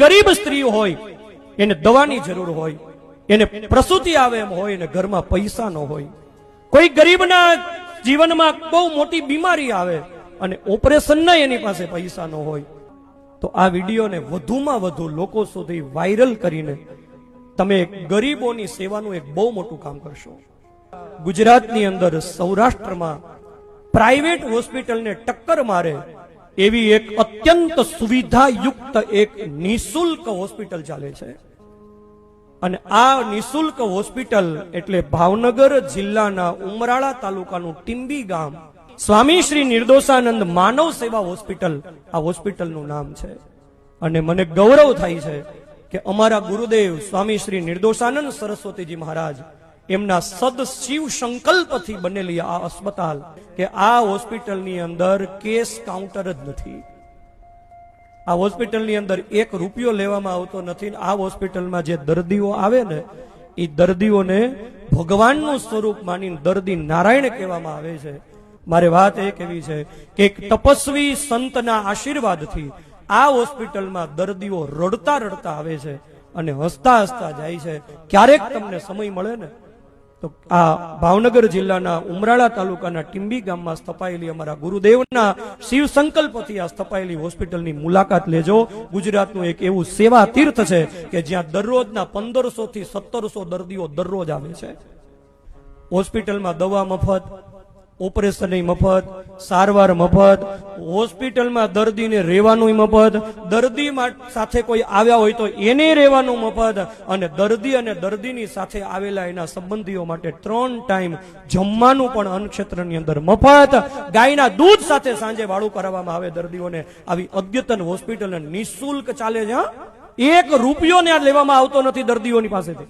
ગરીબ સ્ત્રી હોય એને દવાની જરૂર હોય, એને પ્રસૂતિ આવે એમ હોય અને ઘરમાં પૈસા ન હોય, કોઈ ગરીબના જીવનમાં બહુ મોટી બીમારી આવે અને ઓપરેશનના એની પાસે પૈસા ન હોય, તો આ વિડીયોને વધુમાં વધુ લોકો સુધી વાયરલ કરીને તમે ગરીબોની સેવાનું એક બહુ મોટું કામ કરશો. ગુજરાતની અંદર સૌરાષ્ટ્રમાં પ્રાઇવેટ હોસ્પિટલને ટક્કર મારે એવી એક અત્યંત સુવિધાયુક્ત એક નિઃશુલ્ક હોસ્પિટલ ચાલે છે. અને આ નિઃશુલ્ક હોસ્પિટલ એટલે ભાવનગર જિલ્લાના ઉમરાળા તાલુકાનું ટીંબી ગામ સ્વામી શ્રી નિર્દોષાનંદ માનવ સેવા હોસ્પિટલ, આ હોસ્પિટલનું નામ છે. અને મને ગૌરવ થાય છે કે અમારા ગુરુદેવ સ્વામી શ્રી નિર્દોષાનંદ સરસ્વતીજી મહારાજ એમના સદશિવ સંકલ્પથી બનેલી આ અસ્પતાલ, કે આ હોસ્પિટલની અંદર કેશ કાઉન્ટર જ નથી. આ હોસ્પિટલની અંદર એક રૂપિયો લેવામાં આવતો નથી. આ હોસ્પિટલમાં જે દર્દીઓ આવે ને એ દર્દીઓને ભગવાનનું સ્વરૂપ માનીને દર્દી નારાયણ કહેવામાં આવે છે. મારે વાત એ કહેવી છે કે એક તપસ્વી સંતના આશીર્વાદથી આ હોસ્પિટલમાં દર્દીઓ રડતા રડતા આવે છે અને હસતા હસતા જાય છે. ક્યારેક તમને સમય મળે ને તો આ ભાવનગર જિલ્લાના ઉમરાળા તાલુકાના ટીંબી ગામમાં સ્થપાયેલી અમારા ગુરુદેવના શિવ સંકલ્પથી આ સ્થપાયેલી હોસ્પિટલની મુલાકાત લેજો. ગુજરાતનું એક એવું સેવા તીર્થ છે કે જ્યાં દરરોજના 1500 થી 1700 દર્દીઓ દરરોજ આવે છે. હોસ્પિટલમાં દવા મફત, ઓપરેશન મફત, સારવાર મફત, હોસ્પિટલમાં દર્દીને રહેવાનું મફત, દર્દી સાથે કોઈ આવ્યા હોય તો એને રહેવાનું મફત, અને દર્દી અને દર્દીની સાથે આવેલા એના સંબંધીઓ માટે 3 ટાઈમ જમવાનું પણ અન્નક્ષેત્રની અંદર મફત. ગાયના દૂધ સાથે સાંજે વાળું કરાવવામાં આવે દર્દીઓને. આવી અદ્યતન હોસ્પિટલ નિઃશુલ્ક ચાલે છે. 1 રૂપિયો ને લેવામાં આવતો નથી દર્દીઓની પાસેથી.